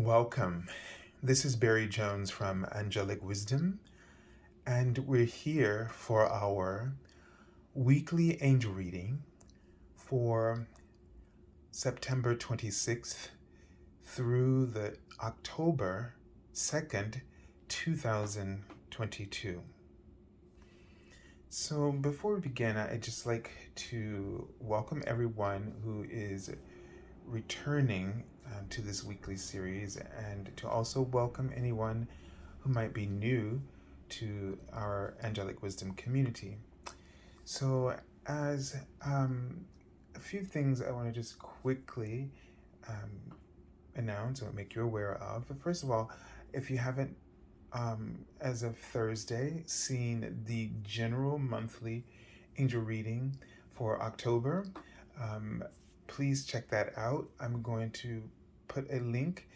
Welcome. This is Barry Jones from Angelic Wisdom, and we're here for our weekly angel reading for September 26th through the October 2nd, 2022. So before we begin, I'd just like to welcome everyone who is returning to this weekly series, and to also welcome anyone who might be new to our Angelic Wisdom community. So as a few things I want to just quickly announce or make you aware of. First of all, if you haven't as of Thursday seen the general monthly angel reading for October, please check that out. I'm going to put a link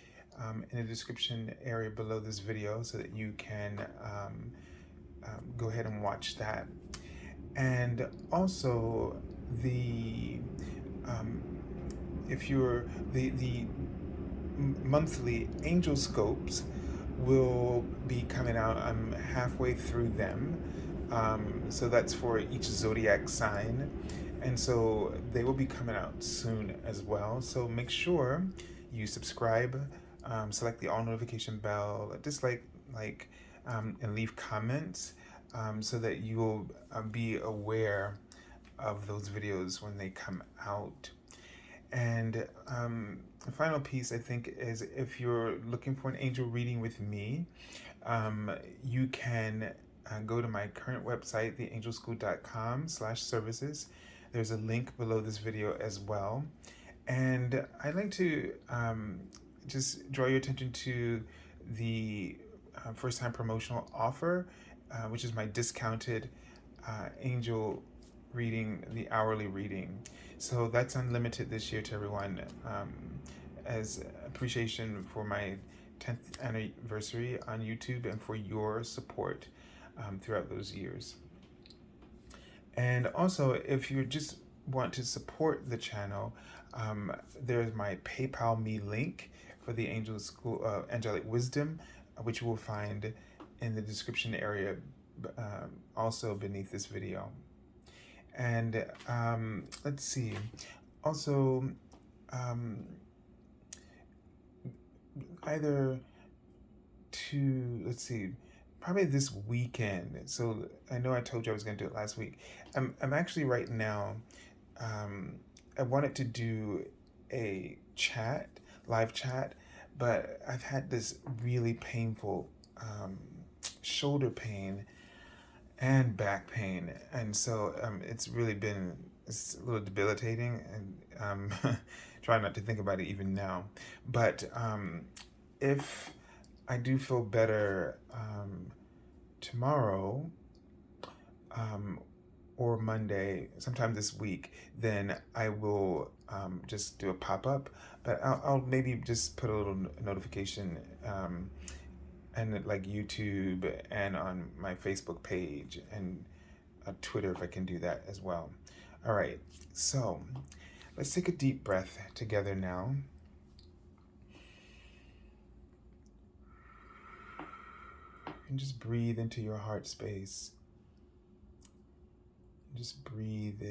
in the description area below this video so that you can go ahead and watch that. And also the monthly angel scopes will be coming out. I'm halfway through them. So that's for each zodiac sign. And so they will be coming out soon as well. So make sure you subscribe, select the all notification bell, dislike, and leave comments so that you will be aware of those videos when they come out. And the final piece, I think, is if you're looking for an angel reading with me, you can go to my current website, theangelschool.com/services. There's a link below this video as well. And I'd like to just draw your attention to the first-time promotional offer, which is my discounted angel reading, the hourly reading. So that's unlimited this year to everyone as appreciation for my 10th anniversary on YouTube and for your support throughout those years. And also, if you just want to support the channel, there's my PayPal me link for the Angel School Angelic Wisdom, which you will find in the description area, also beneath this video. And let's see. Also, probably this weekend. So I know I told you I was going to do it last week. I'm actually right now, I wanted to do a live chat, but I've had this really painful shoulder pain and back pain, and so it's really been a little debilitating, and trying not to think about it even now. But if I do feel better tomorrow or Monday, sometime this week, then I will just do a pop-up. But I'll maybe just put a little notification and like YouTube and on my Facebook page and Twitter, if I can do that as well. All right, so let's take a deep breath together now. And just breathe into your heart space. Just breathe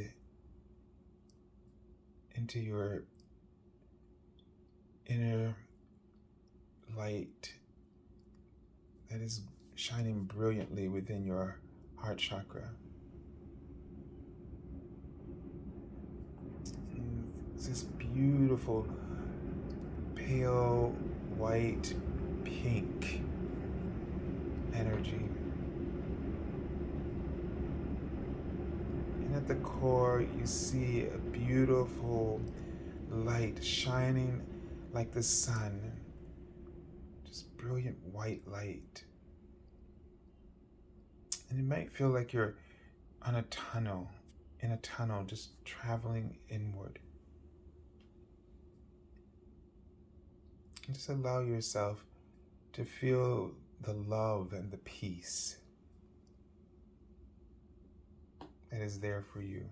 into your inner light that is shining brilliantly within your heart chakra. And it's this beautiful pale white pink energy. And at the core, you see a beautiful light shining like the sun. Just brilliant white light. And it might feel like you're in a tunnel, just traveling inward. And just allow yourself to feel the love and the peace that is there for you.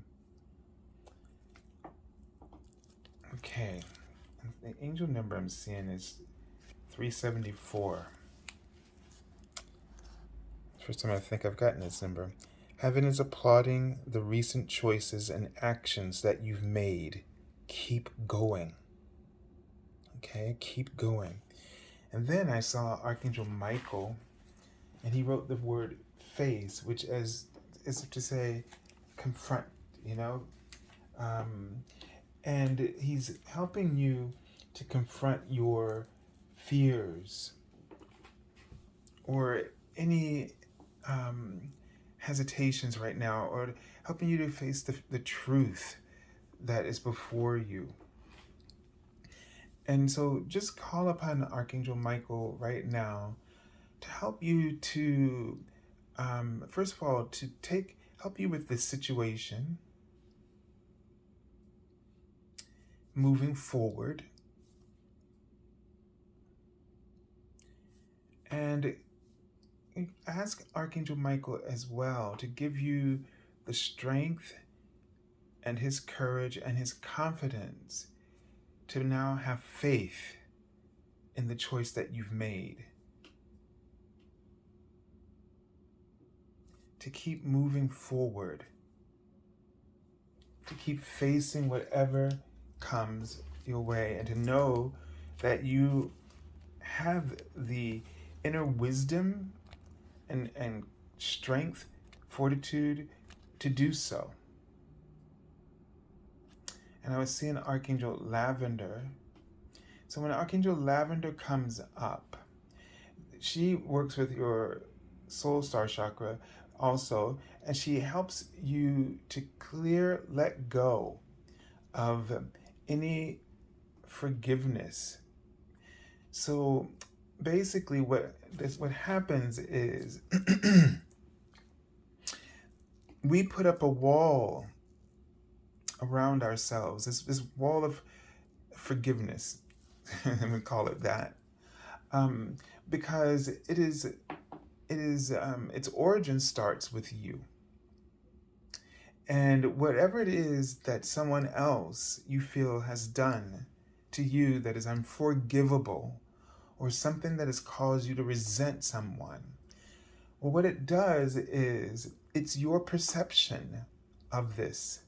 Okay, the angel number I'm seeing is 374. First time I think I've gotten this number. Heaven is applauding the recent choices and actions that you've made. Keep going. Okay, keep going. And then I saw Archangel Michael, and he wrote the word face, which is to say confront, and he's helping you to confront your fears or any hesitations right now, or helping you to face the truth that is before you. And so just call upon Archangel Michael right now to help you to, first of all, to help you with this situation, moving forward, and ask Archangel Michael as well to give you the strength and his courage and his confidence to now have faith in the choice that you've made, to keep moving forward, to keep facing whatever comes your way, and to know that you have the inner wisdom and strength, fortitude to do so. And I was seeing Archangel Lavender. So when Archangel Lavender comes up, she works with your soul star chakra also, and she helps you to let go of any forgiveness. So basically what happens is we put up a wall around ourselves, this wall of forgiveness, we call it that, because its origin starts with you. And whatever it is that someone else you feel has done to you that is unforgivable, or something that has caused you to resent someone, well, what it does is it's your perception of this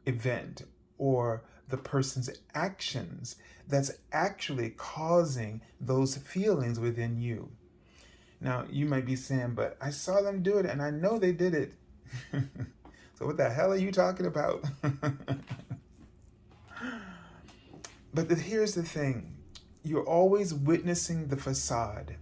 event or the person's actions that's actually causing those feelings within you. Now, you might be saying, but I saw them do it and I know they did it. So what the hell are you talking about? But here's the thing. You're always witnessing the facade.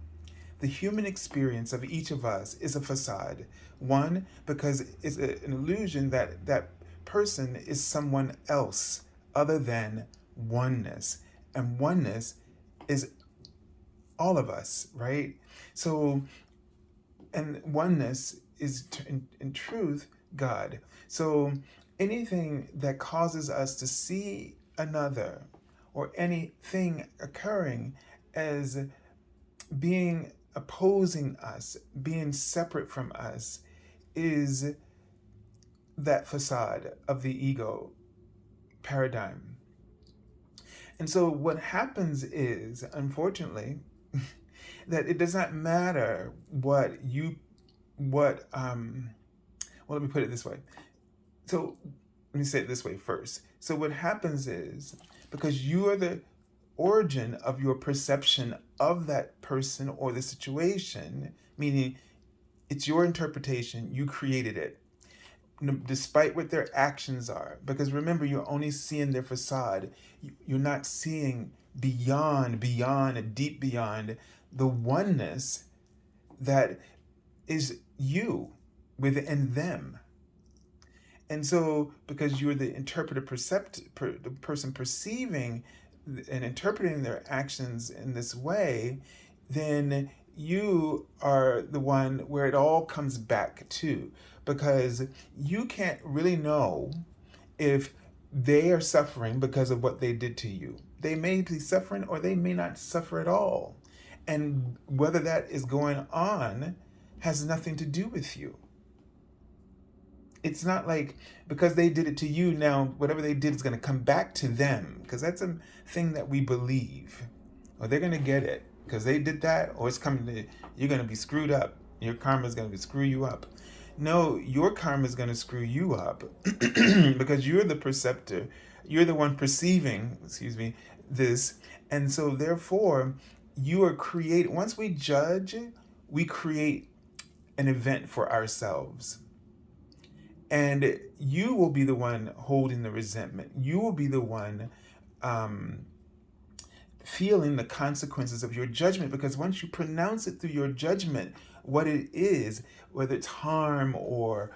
The human experience of each of us is a facade. One, because it's an illusion that that person is someone else other than oneness. And oneness is all of us, right? So, and oneness is in truth God. So anything that causes us to see another or anything occurring as being opposing us, being separate from us, is that facade of the ego paradigm. And so what happens is, unfortunately, that it does not matter well, let me put it this way. So let me say it this way first. So what happens is, because you are the origin of your perception of that person or the situation, meaning it's your interpretation, you created it, despite what their actions are. Because remember, you're only seeing their facade. You're not seeing beyond, deep beyond the oneness that is you within them. And so, because you're the interpreter, the person perceiving and interpreting their actions in this way, then you are the one where it all comes back to. Because you can't really know if they are suffering because of what they did to you. They may be suffering or they may not suffer at all. And whether that is going on has nothing to do with you. It's not like because they did it to you, now whatever they did is going to come back to them, because that's a thing that we believe. or they're going to get it because they did that, or it's coming to, you're going to be screwed up. Your karma is going to screw you up. No, your karma is going to screw you up because you're the perceptor. You're the one perceiving, this. And so therefore, you are once we judge, we create an event for ourselves. And you will be the one holding the resentment. You will be the one feeling the consequences of your judgment, because once you pronounce it through your judgment, what it is, whether it's harm or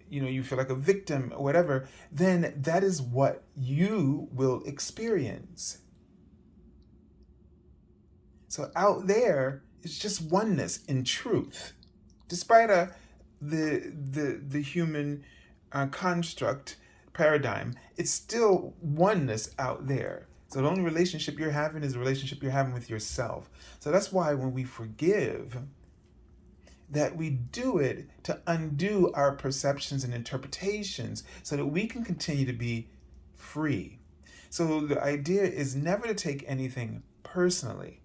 you feel like a victim or whatever, then that is what you will experience. So out there, it's just oneness in truth, despite the human construct paradigm. It's still oneness out there. So the only relationship you're having is the relationship you're having with yourself. So that's why when we forgive, that we do it to undo our perceptions and interpretations so that we can continue to be free. So the idea is never to take anything personally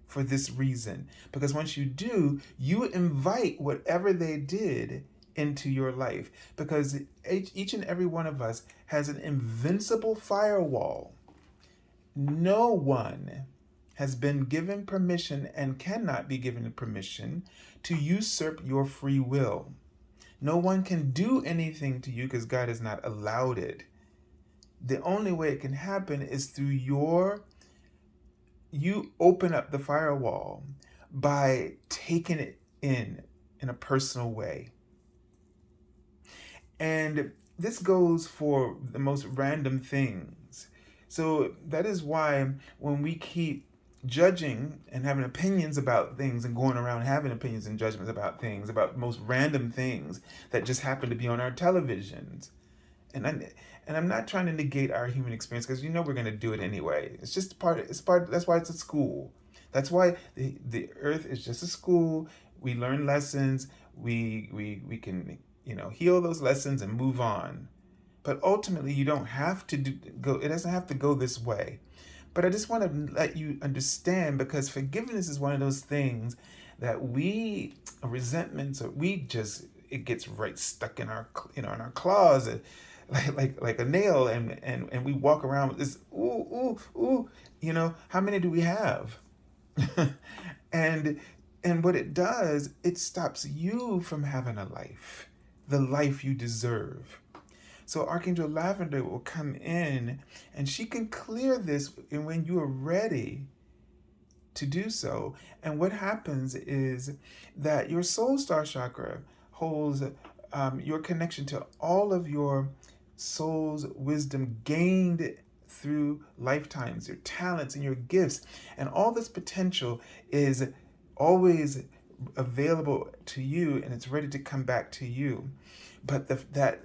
for this reason, because once you do, you invite whatever they did into your life, because each and every one of us has an invincible firewall. No one has been given permission and cannot be given permission to usurp your free will. No one can do anything to you because God has not allowed it. The only way it can happen is through you open up the firewall by taking it in a personal way. And this goes for the most random things. So that is why when we keep judging and having opinions about things and going around having opinions and judgments about things, about most random things that just happen to be on our televisions. And I'm not trying to negate our human experience, because we're going to do it anyway. It's just part. That's why it's a school. That's why the earth is just a school. We learn lessons. We can heal those lessons and move on. But ultimately, you don't have to go. It doesn't have to go this way. But I just want to let you understand, because forgiveness is one of those things that resentments, or it gets right stuck in our in our claws, like a nail, and we walk around with this ooh. How many do we have? and what it does, it stops you from having a life, the life you deserve. So Archangel Lavender will come in, and she can clear this when you are ready to do so. And what happens is that your soul star chakra holds your connection to all of your soul's wisdom gained through lifetimes, your talents and your gifts. And all this potential is always available to you, and it's ready to come back to you. But that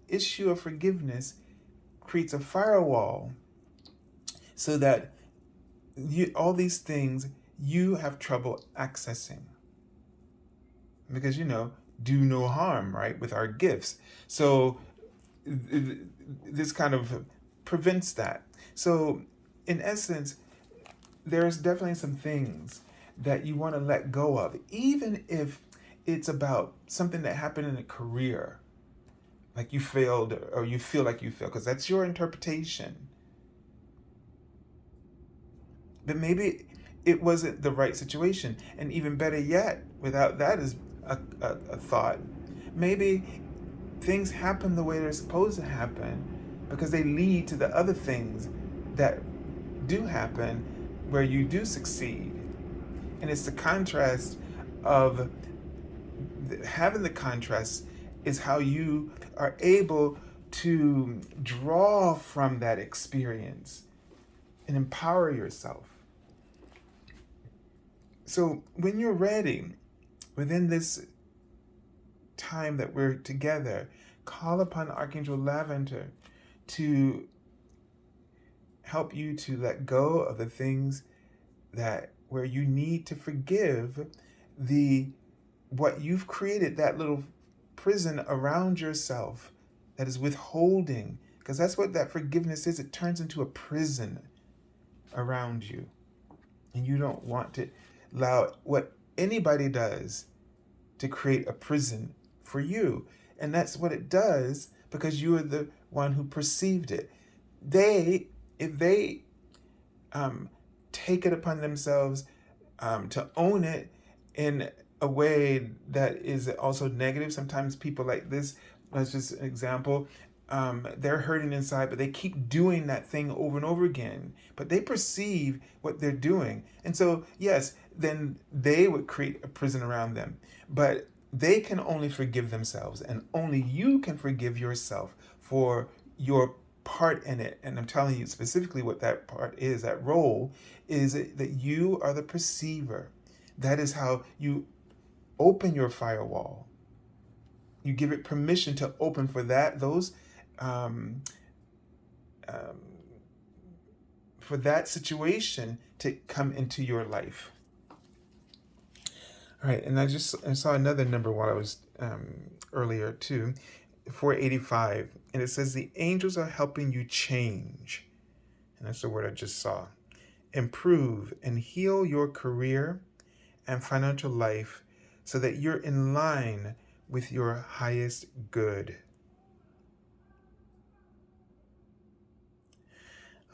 issue of forgiveness creates a firewall so that all these things you have trouble accessing, because do no harm, right, with our gifts. So this kind of prevents that. So in essence, there's definitely some things that you want to let go of, even if it's about something that happened in a career, like you failed, or you feel like you failed, because that's your interpretation. But maybe it wasn't the right situation. And even better yet, without that is a thought, maybe things happen the way they're supposed to happen because they lead to the other things that do happen where you do succeed. And it's the contrast of having the contrast is how you are able to draw from that experience and empower yourself. So when you're ready, within this time that we're together, call upon Archangel Lavender to help you to let go of the things where you need to forgive what you've created, that little prison around yourself that is withholding, because that's what that forgiveness is. It turns into a prison. around you. And you don't want to allow what anybody does to create a prison for you. And that's what it does because you are the one who perceived it. If they take it upon themselves to own it in a way that is also negative, sometimes people like this, that's just an example, they're hurting inside, but they keep doing that thing over and over again. But they perceive what they're doing. And so, yes, then they would create a prison around them. But they can only forgive themselves, and only you can forgive yourself for your part in it. And I'm telling you specifically what that part is, that role is that you are the perceiver. That is how you open your firewall. You give it permission to open for for that situation to come into your life. All right, and I saw another number while I was earlier too, 485, and it says the angels are helping you change, and that's the word I just saw. Improve and heal your career and financial life so that you're in line with your highest good.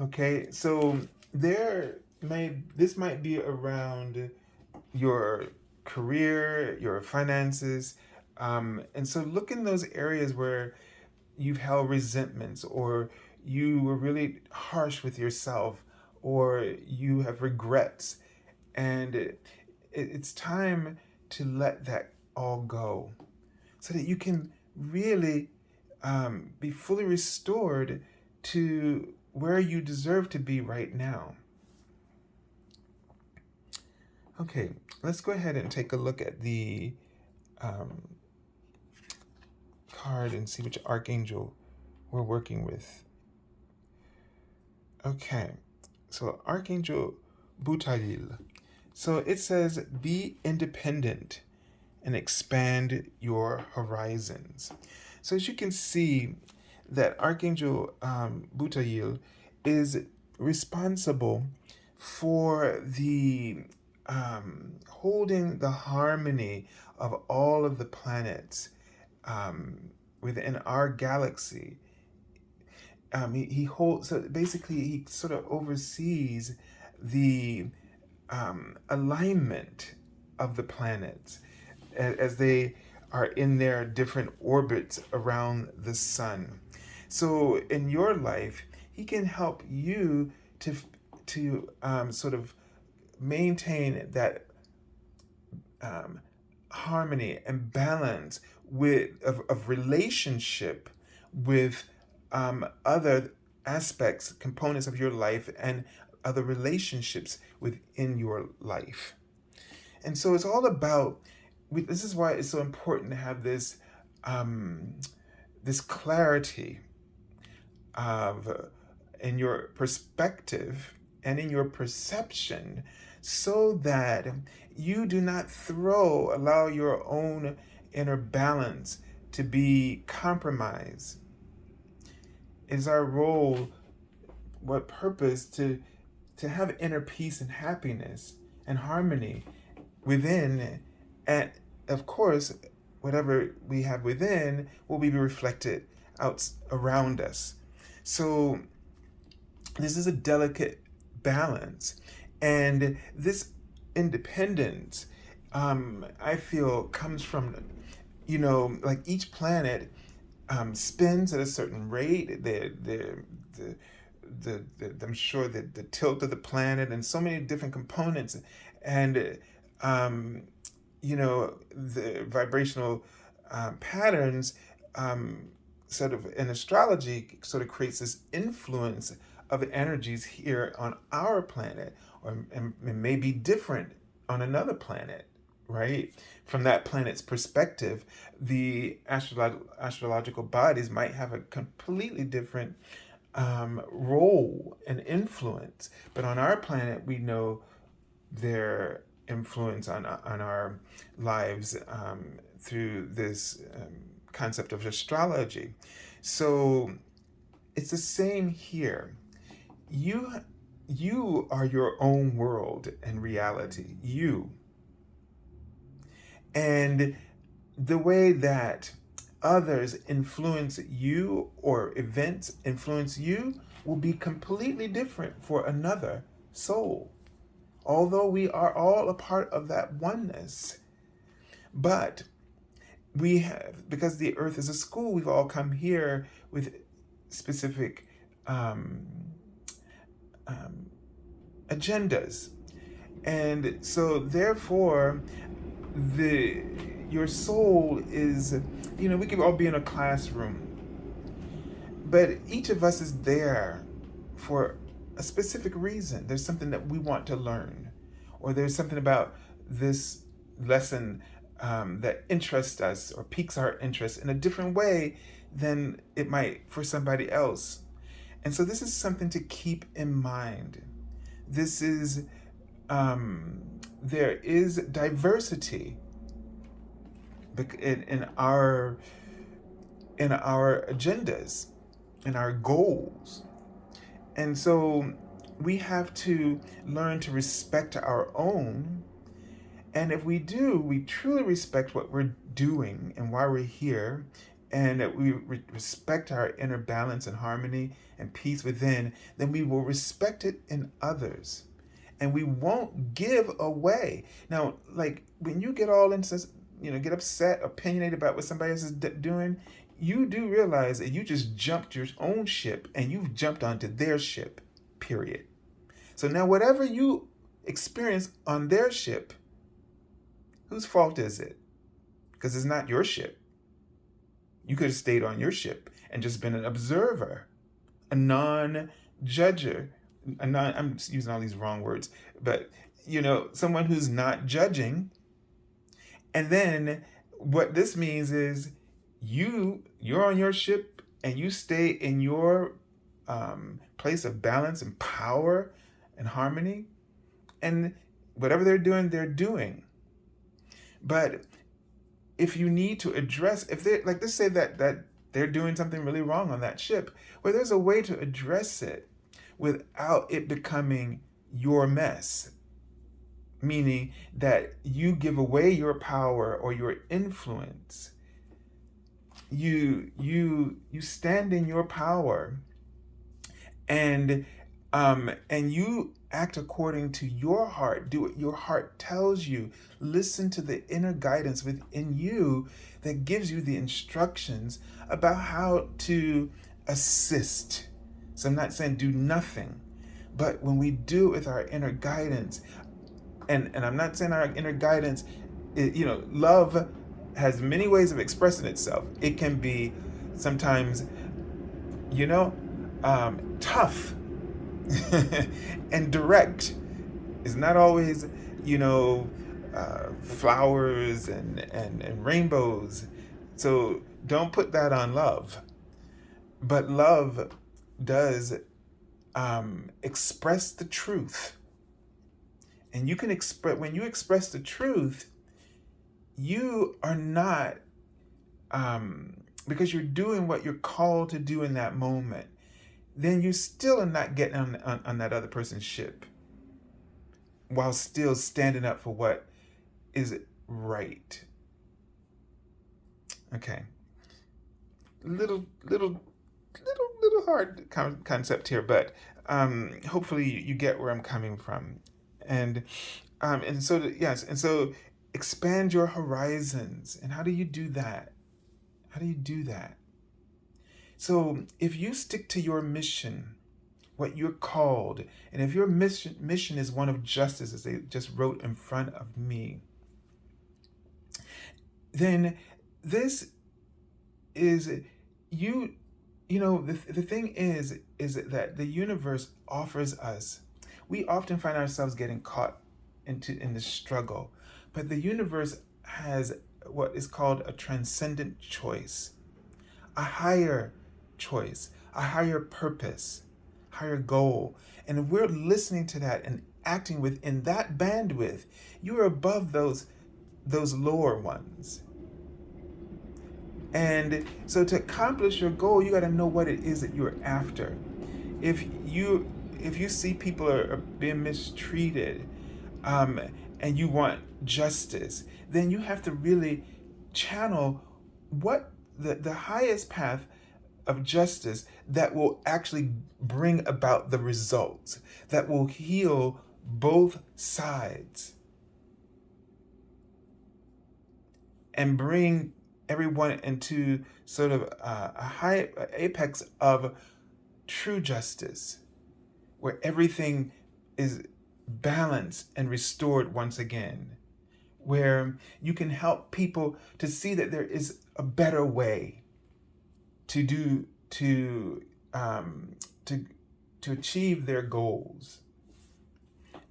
Okay, so this might be around your career, your finances, and so look in those areas where you've held resentments, or you were really harsh with yourself, or you have regrets, and it's time to let that all go so that you can really be fully restored to where you deserve to be right now. Okay, let's go ahead and take a look at the card and see which archangel we're working with. Okay, so Archangel Butyalil. So it says, be independent and expand your horizons. So as you can see, that Archangel Butyalil is responsible for the holding the harmony of all of the planets within our galaxy. He holds, so basically he sort of oversees the alignment of the planets as they are in their different orbits around the sun. So in your life, he can help you to sort of maintain that harmony and balance of relationship with other aspects, components of your life, and other relationships within your life. And so it's all about, this is why it's so important to have this this clarity of in your perspective and in your perception, so that you do not allow your own inner balance to be compromised. It is our role, what purpose, to have inner peace and happiness and harmony within, and of course whatever we have within will be reflected out around us. So this is a delicate balance, and this independence, I feel, comes from, like each planet spins at a certain rate. I'm sure that the tilt of the planet and so many different components, and the vibrational patterns, sort of in astrology, sort of creates this influence of energies here on our planet, and may be different on another planet, right? From that planet's perspective, the astrological bodies might have a completely different role and influence. But on our planet, we know their influence on our lives through this concept of astrology. So it's the same here. You you are your own world and reality. You. And the way that others influence you or events influence you will be completely different for another soul. Although we are all a part of that oneness. But we have, because the earth is a school, we've all come here with specific agendas. And so therefore, your soul is, we could all be in a classroom, but each of us is there for a specific reason. There's something that we want to learn, or there's something about this lesson that interests us or piques our interest in a different way than it might for somebody else. And so this is something to keep in mind. This is, there is diversity in our agendas, in our goals. And so we have to learn to respect our own. And if we do, we truly respect what we're doing and why we're here, and that we respect our inner balance and harmony and peace within, then we will respect it in others. And we won't give away. Now, like when you get all into, get upset, opinionated about what somebody else is doing, you do realize that you just jumped your own ship and you've jumped onto their ship, period. So now whatever you experience on their ship, whose fault is it? Because it's not your ship. You could have stayed on your ship and just been an observer, a non-judger, I'm using all these wrong words, but someone who's not judging. And then what this means is you're on your ship and you stay in your place of balance and power and harmony, and whatever they're doing. But if you need to address, if they, like, let's say that they're doing something really wrong on that ship, well, there's a way to address it without it becoming your mess. Meaning that you give away your power or your influence. You stand in your power, and you act according to your heart. Do what your heart tells you. Listen to the inner guidance within you that gives you the instructions about how to assist. So I'm not saying do nothing, but when we do it with our inner guidance, and I'm not saying our inner guidance, love has many ways of expressing itself. It can be sometimes, tough and direct. It's not always, flowers and rainbows. So don't put that on love. But love does express the truth. And you can express, when you express the truth, you are not, because you're doing what you're called to do in that moment, then you still are not getting on that other person's ship while still standing up for what is right. Okay. Little hard concept here, but hopefully you get where I'm coming from. And so expand your horizons. And how do you do that? So if you stick to your mission, what you're called, and if your mission is one of justice, as they just wrote in front of me, then this is the thing is that the universe offers us. We often find ourselves getting caught in this struggle, but the universe has what is called a transcendent choice, a higher choice, a higher purpose, higher goal. And if we're listening to that and acting within that bandwidth, you are above those lower ones. And so to accomplish your goal, you got to know what it is that you're after. If you if you see people are being mistreated, um, and you want justice, then you have to really channel what the highest path of justice that will actually bring about the results, that will heal both sides and bring everyone into sort of a high apex of true justice, where everything is balanced and restored once again, where you can help people to see that there is a better way to do to achieve their goals.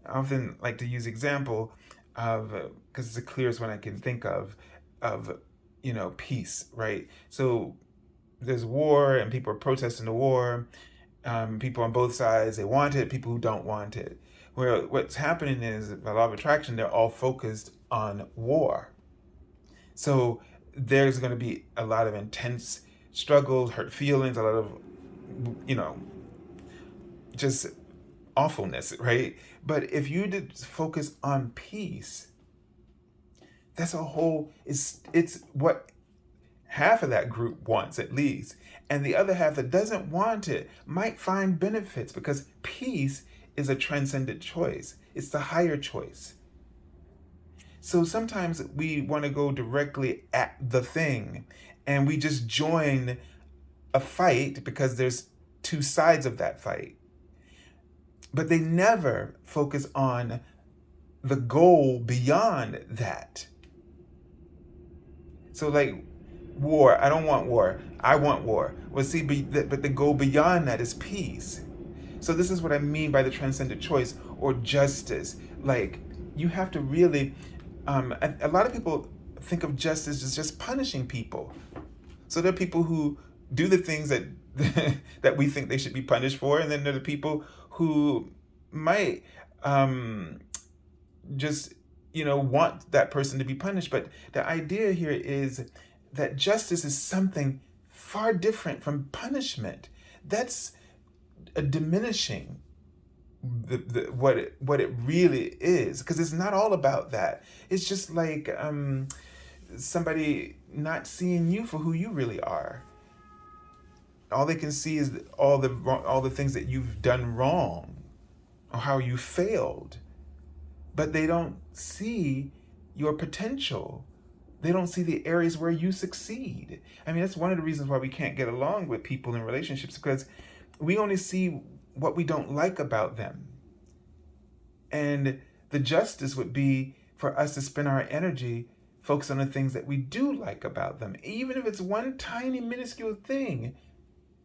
I often like to use example of, because it's the clearest one I can think of peace, right? So there's war and people are protesting the war. People on both sides, they want it, people who don't want it. Where what's happening is, by law of attraction, they're all focused on war. So there's going to be a lot of intense struggles, hurt feelings, a lot of, just awfulness, right? But if you did focus on peace, that's it's what half of that group wants at least. And the other half that doesn't want it might find benefits, because peace is a transcendent choice. It's the higher choice. So sometimes we want to go directly at the thing, and we just join a fight because there's two sides of that fight. But they never focus on the goal beyond that. So like war, I don't want war, I want war. Well, see, but the goal beyond that is peace. So this is what I mean by the transcendent choice or justice. Like, you have to really, a lot of people think of justice as just punishing people. So there are people who do the things that that we think they should be punished for, and then there are the people who might just want that person to be punished. But the idea here is that justice is something far different from punishment. That's a diminishing what it really is, because it's not all about that. It's just like somebody not seeing you for who you really are. All they can see is all the things that you've done wrong or how you failed, but they don't see your potential. They don't see the areas where you succeed. I mean, that's one of the reasons why we can't get along with people in relationships, because we only see what we don't like about them. And the justice would be for us to spend our energy focus on the things that we do like about them. Even if it's one tiny minuscule thing,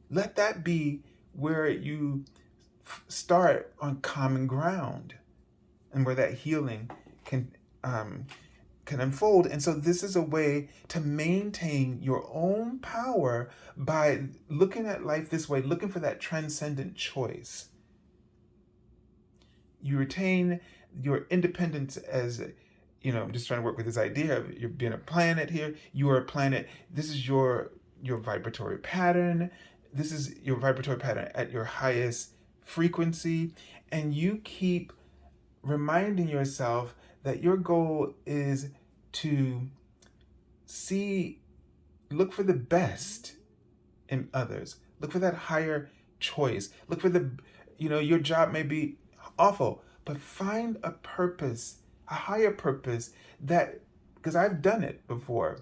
let that be where you start on common ground, and where that healing can unfold. And so this is a way to maintain your own power by looking at life this way, looking for that transcendent choice. You retain your independence as, I'm just trying to work with this idea of you being a planet here. You are a planet. This is your vibratory pattern. This is your vibratory pattern at your highest frequency. And you keep reminding yourself that your goal is to look for the best in others. Look for that higher choice. Look for your job may be awful, but find a purpose, a higher purpose because I've done it before,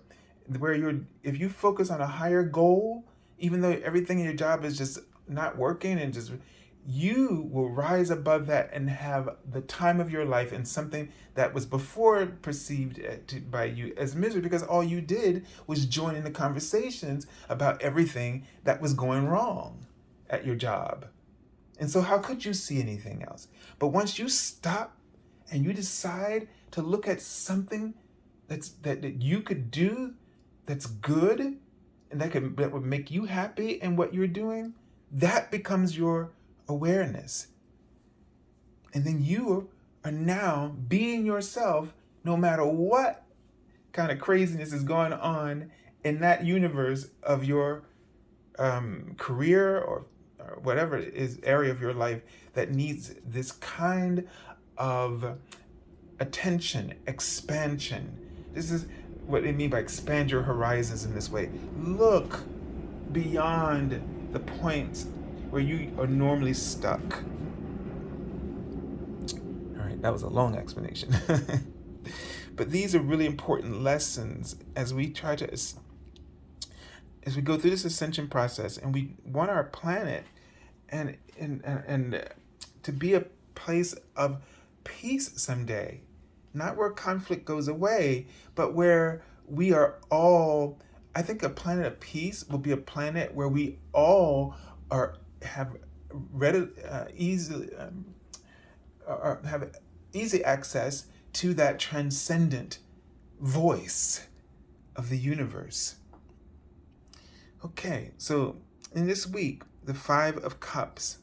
where if you focus on a higher goal, even though everything in your job is just not working, and you will rise above that and have the time of your life in something that was before perceived by you as misery, because all you did was join in the conversations about everything that was going wrong at your job. And so how could you see anything else? But once you stop and you decide to look at something that you could do that's good, and that would make you happy in what you're doing, that becomes your awareness. And then you are now being yourself, no matter what kind of craziness is going on in that universe of your career or or whatever it is, area of your life that needs this kind of attention, expansion. This is what they mean by expand your horizons in this way. Look beyond the points where you are normally stuck. All right, that was a long explanation. But these are really important lessons as we try to, as we go through this ascension process, and we want our planet and to be a place of peace someday, not where conflict goes away, but where we are all. I think a planet of peace will be a planet where we all have easy access to that transcendent voice of the universe. Okay, so in this week, the 5 of Cups.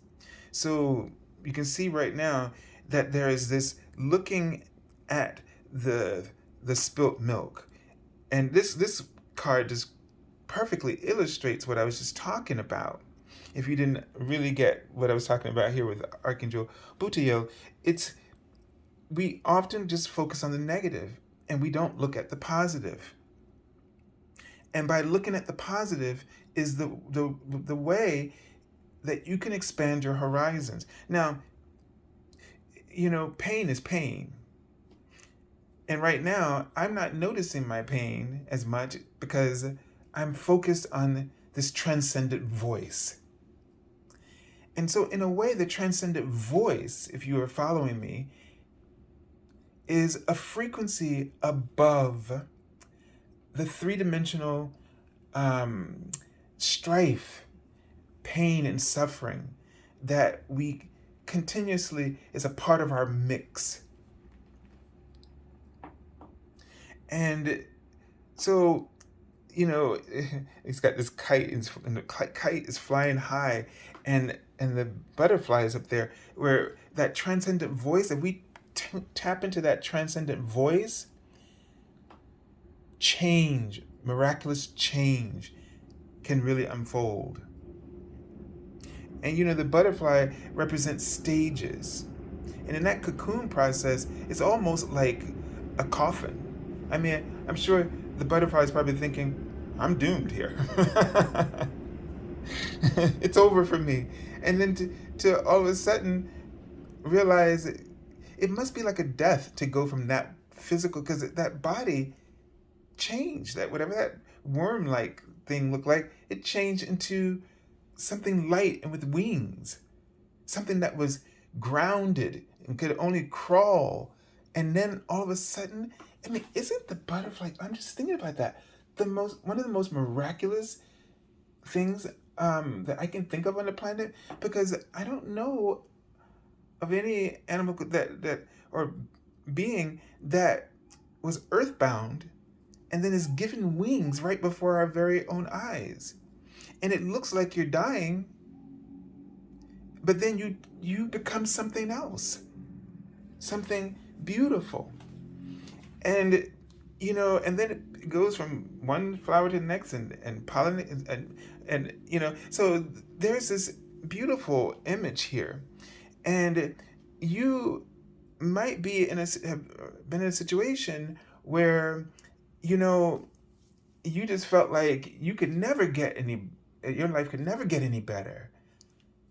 So you can see right now that there is this looking at the spilt milk. And this card just perfectly illustrates what I was just talking about. If you didn't really get what I was talking about here with Archangel Butyalil, we often just focus on the negative and we don't look at the positive. And by looking at the positive is the way that you can expand your horizons. Now, pain is pain. And right now, I'm not noticing my pain as much because I'm focused on this transcendent voice. And so in a way, the transcendent voice, if you are following me, is a frequency above the three-dimensional strife, pain, and suffering that we continuously is a part of our mix. And so, he's got this kite, and the kite is flying high, and the butterfly is up there, where that transcendent voice, if we tap into that transcendent voice, change, miraculous change can really unfold. And the butterfly represents stages. And in that cocoon process, it's almost like a coffin. I mean, I'm sure the butterfly is probably thinking, I'm doomed here. It's over for me. And then to all of a sudden realize it must be like a death to go from that physical, because that body changed, that whatever that worm-like thing looked like, it changed into something light and with wings, something that was grounded and could only crawl. And then all of a sudden, I mean, isn't the butterfly, I'm just thinking about that, one of the most miraculous things that I can think of on the planet, because I don't know of any animal that or being that was earthbound and then is given wings right before our very own eyes. And it looks like you're dying, but then you become something else, something beautiful. And and then it goes from one flower to the next, and pollen, and so there's this beautiful image here. And you might be have been in a situation where you just felt like you could never get your life could never get any better.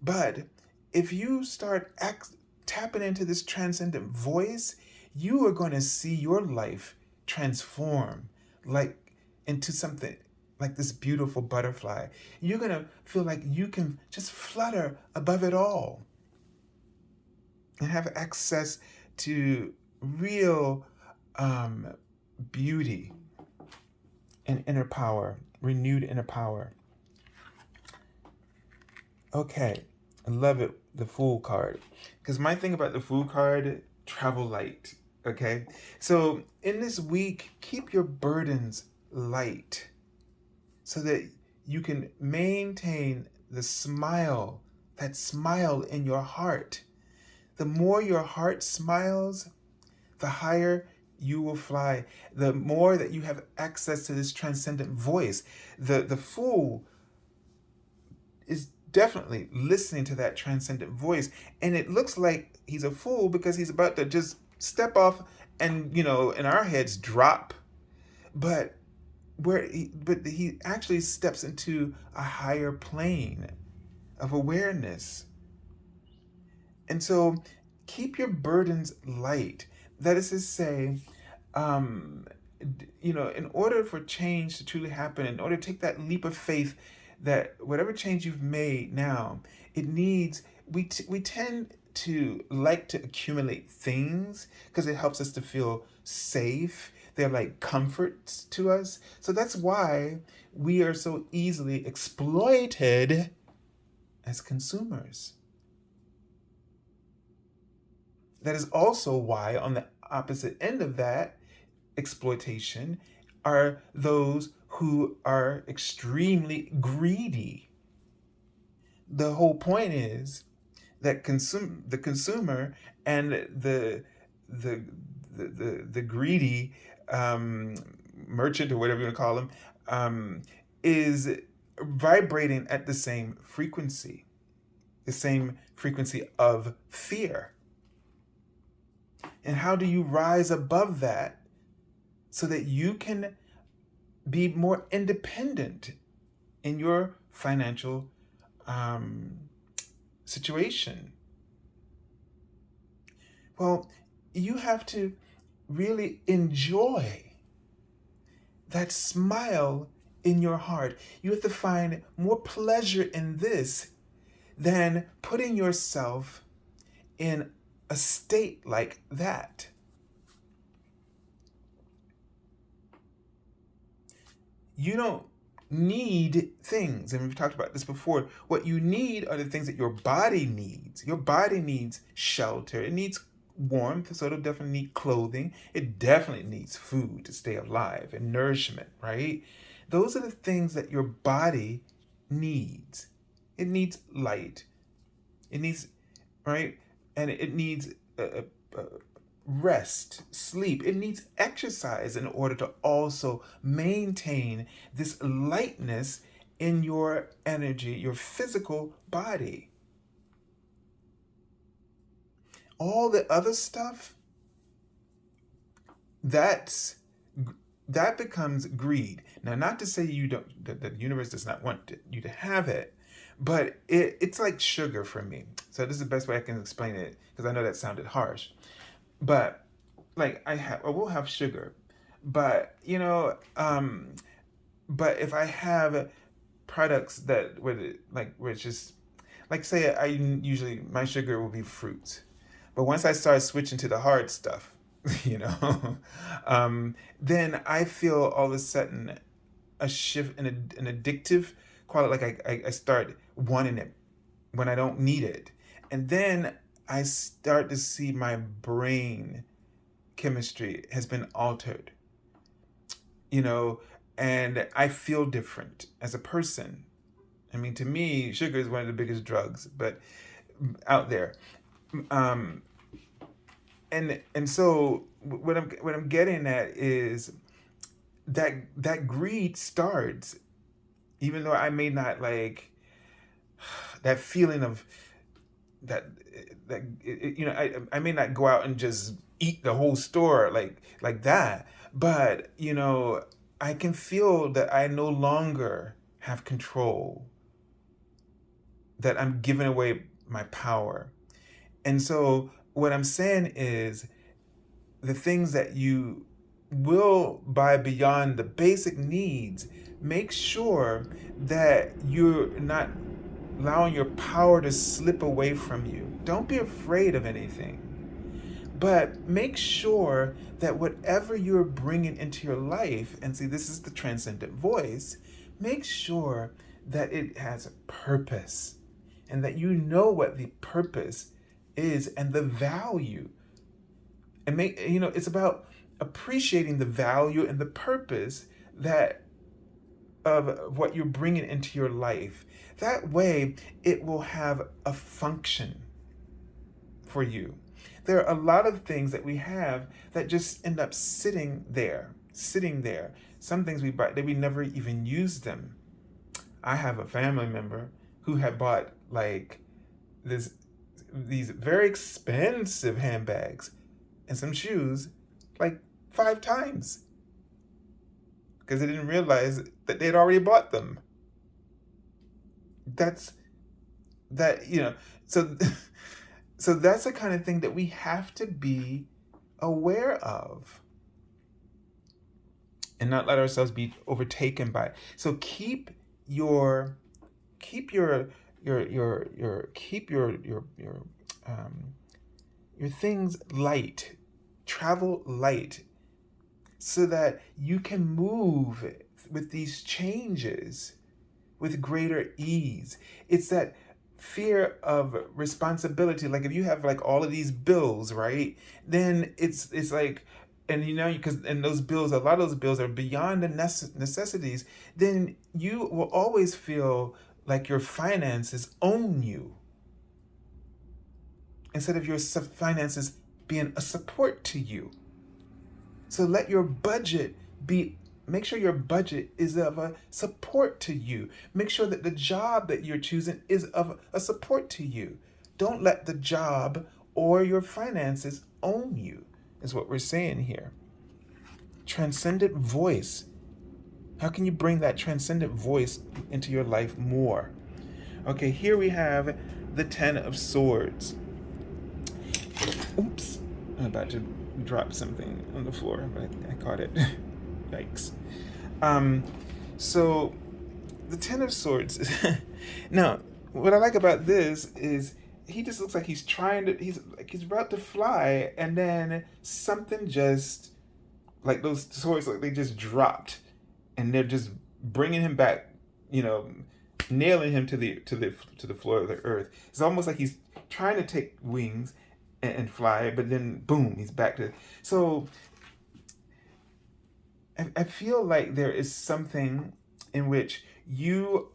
But if you start tapping into this transcendent voice, you are going to see your life transform into something like this beautiful butterfly. You're going to feel like you can just flutter above it all and have access to real beauty and inner power, renewed inner power. Okay, I love it, the Fool card. Because my thing about the Fool card, travel light, okay? So in this week, keep your burdens light so that you can maintain the smile, that smile in your heart. The more your heart smiles, the higher you will fly. The more that you have access to this transcendent voice. The Fool is definitely listening to that transcendent voice. And it looks like he's a fool because he's about to just step off and, in our heads drop. But he actually steps into a higher plane of awareness. And so keep your burdens light. That is to say, in order for change to truly happen, in order to take that leap of faith, that whatever change you've made now, it needs, we tend to like to accumulate things because it helps us to feel safe. They're like comforts to us. So that's why we are so easily exploited as consumers. That is also why, on the opposite end of that exploitation, are those who are extremely greedy. The whole point is that the consumer and the greedy merchant, or whatever you want to call them, is vibrating at the same frequency of fear. And how do you rise above that so that you can be more independent in your financial situation? Well, you have to really enjoy that smile in your heart. You have to find more pleasure in this than putting yourself in a state like that. You don't need things, and we've talked about this before. What you need are the things that your body needs. Your body needs shelter. It needs warmth, so it'll definitely need clothing. It definitely needs food to stay alive, and nourishment, right? Those are the things that your body needs. It needs light. It needs, right? And it needs rest, sleep. It needs exercise in order to also maintain this lightness in your energy, your physical body. All the other stuff, that becomes greed. Now, not to say that the universe does not want you to have it, but it's like sugar for me. So this is the best way I can explain it, because I know that sounded harsh. But like I will have sugar, but but if I have products that where it's just like, say usually my sugar will be fruits, but once I start switching to the hard stuff, then I feel all of a sudden a shift in an addictive quality. Like I start wanting it when I don't need it. And then I start to see my brain chemistry has been altered, and I feel different as a person. I mean, to me, sugar is one of the biggest drugs, but out there. And so what I'm getting at is that greed starts, even though I may not like that feeling of that I may not go out and just eat the whole store like that, but I can feel that I no longer have control, that I'm giving away my power. And so what I'm saying is, the things that you will buy beyond the basic needs, make sure that you're not allowing your power to slip away from you. Don't be afraid of anything, but make sure that whatever you're bringing into your life, and see, this is the transcendent voice, make sure that it has a purpose, and that you know what the purpose is and the value. And it's about appreciating the value and the purpose that of what you're bringing into your life. That way, it will have a function for you. There are a lot of things that we have that just end up sitting there. Some things we buy that we never even use them. I have a family member who had bought like these very expensive handbags and some shoes like 5 times because they didn't realize that they'd already bought them. That's that, so so that's the kind of thing that we have to be aware of and not let ourselves be overtaken by it. So keep your keep your keep your things light, travel light, so that you can move with these changes with greater ease. It's that fear of responsibility. Like if you have like all of these bills, right? Then it's like, and because and those bills, a lot of those bills are beyond the necessities. Then you will always feel like your finances own you, instead of your finances being a support to you. So let your budget make sure your budget is of a support to you. Make sure that the job that you're choosing is of a support to you. Don't let the job or your finances own you, is what we're saying here. Transcendent voice. How can you bring that transcendent voice into your life more? Okay, here we have the 10 of Swords. Oops, I'm about to drop something on the floor, but I caught it. Yikes. So the 10 of Swords. Now, what I like about this is he just looks like he's about to fly, and then something just, like those swords, like they just dropped, and they're just bringing him back, nailing him to the floor of the earth. It's almost like he's trying to take wings and fly, but then boom, he's back to. So I feel like there is something in which you're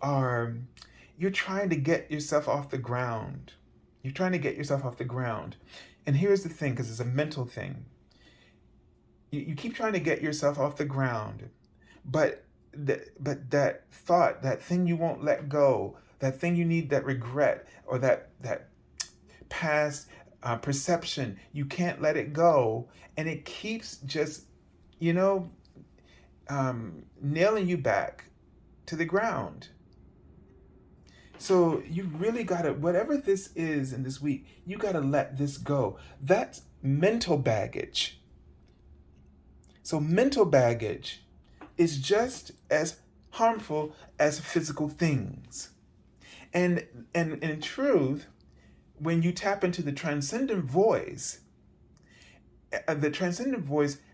trying to get yourself off the ground. You're trying to get yourself off the ground. And here's the thing, because it's a mental thing. You keep trying to get yourself off the ground, but that thought, that thing you won't let go, that thing you need, that regret, or that past perception, you can't let it go, and it keeps just, nailing you back to the ground. So you really gotta, whatever this is in this week, you gotta let this go. That's mental baggage. So mental baggage is just as harmful as physical things. And in truth, when you tap into the transcendent voice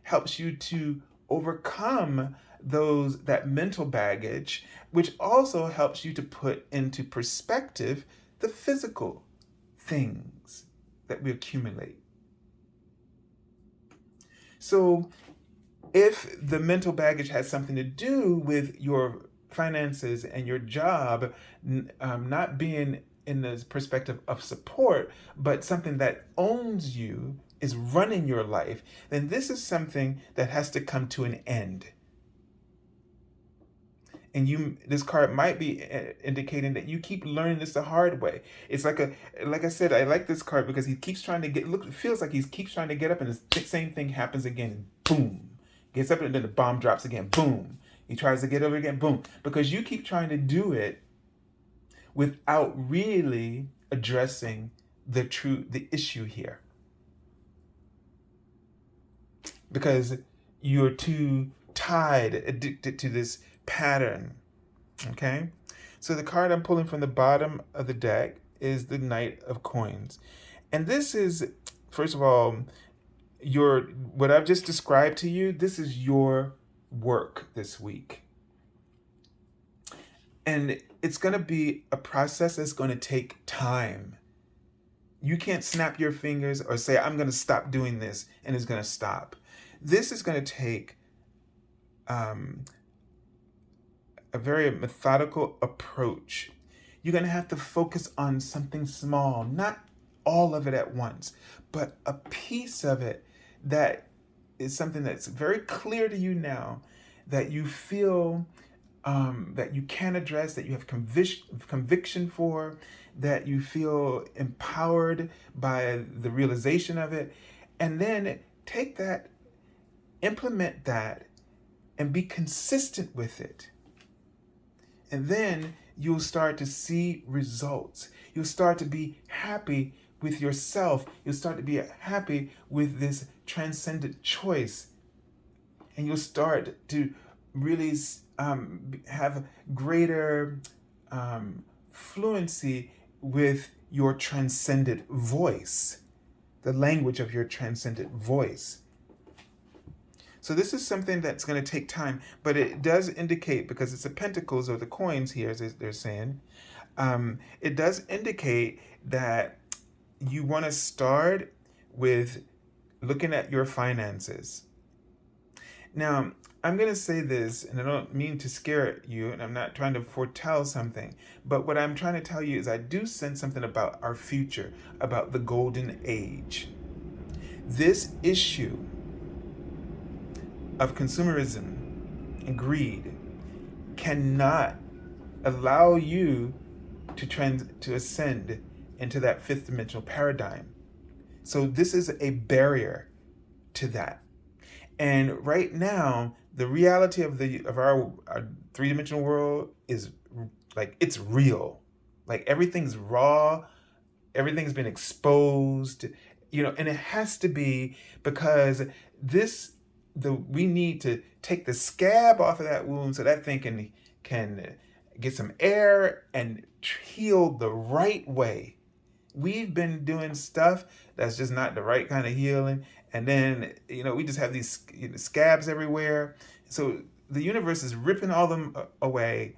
helps you to overcome that mental baggage, which also helps you to put into perspective the physical things that we accumulate. So if the mental baggage has something to do with your finances and your job not being in the perspective of support, but something that owns you, is running your life, then this is something that has to come to an end. And this card might be indicating that you keep learning this the hard way. It's like I said, I like this card because he keeps trying to it feels like he keeps trying to get up, and the same thing happens again. Boom. Gets up, and then the bomb drops again. Boom. He tries to get over again. Boom. Because you keep trying to do it without really addressing the issue here. Because you're too addicted to this pattern. Okay? So the card I'm pulling from the bottom of the deck is the Knight of Coins. And this is, first of all, what I've just described to you, this is your work this week. And it's going to be a process that's going to take time. You can't snap your fingers or say, I'm going to stop doing this, and it's going to stop. This is going to take a very methodical approach. You're going to have to focus on something small, not all of it at once, but a piece of it that is something that's very clear to you now, that you feel that you can address, that you have conviction for, that you feel empowered by the realization of it. And then take that, implement that, and be consistent with it. And then you'll start to see results. You'll start to be happy with yourself. You'll start to be happy with this transcendent choice. And you'll start to really have greater fluency with your transcendent voice, the language of your transcendent voice. So this is something that's going to take time, but it does indicate, because it's the pentacles or the coins here, as they're saying, it does indicate that you want to start with looking at your finances. Now, I'm going to say this, and I don't mean to scare you, and I'm not trying to foretell something, but what I'm trying to tell you is I do sense something about our future, about the golden age. This issue of consumerism and greed cannot allow you to ascend into that fifth dimensional paradigm. So this is a barrier to that. And right now, the reality of our three-dimensional world is like, it's real. Like, everything's raw, everything's been exposed, and it has to be, because we need to take the scab off of that wound so that thing can get some air and heal the right way. We've been doing stuff that's just not the right kind of healing. And then, we just have these scabs everywhere. So the universe is ripping all them away,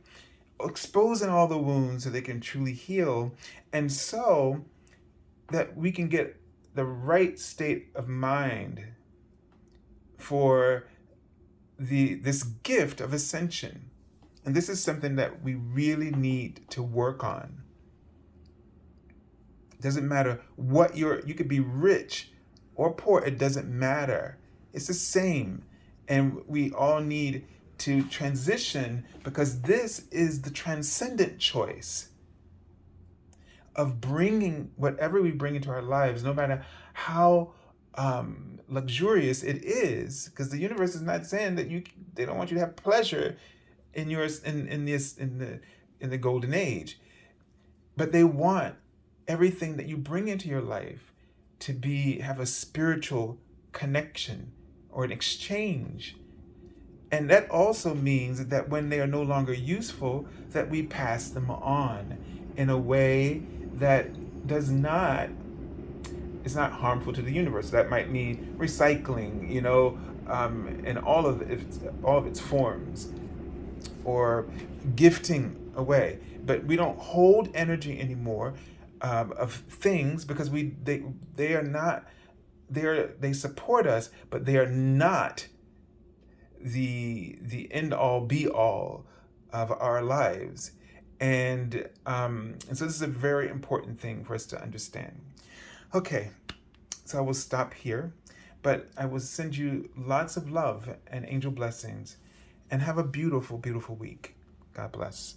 exposing all the wounds so they can truly heal. And so that we can get the right state of mind for this gift of ascension. And this is something that we really need to work on. It doesn't matter what you could be rich or poor, it doesn't matter. It's the same. And we all need to transition, because this is the transcendent choice of bringing whatever we bring into our lives, no matter how luxurious it is, because the universe is not saying that they don't want you to have pleasure in the golden age, but they want everything that you bring into your life to have a spiritual connection or an exchange. And that also means that when they are no longer useful, that we pass them on in a way that is not harmful to the universe. That might mean recycling, in all of its forms, or gifting away. But we don't hold energy anymore of things, because they support us, but they are not the end all be all of our lives. And so this is a very important thing for us to understand. Okay, so I will stop here, but I will send you lots of love and angel blessings, and have a beautiful, beautiful week. God bless.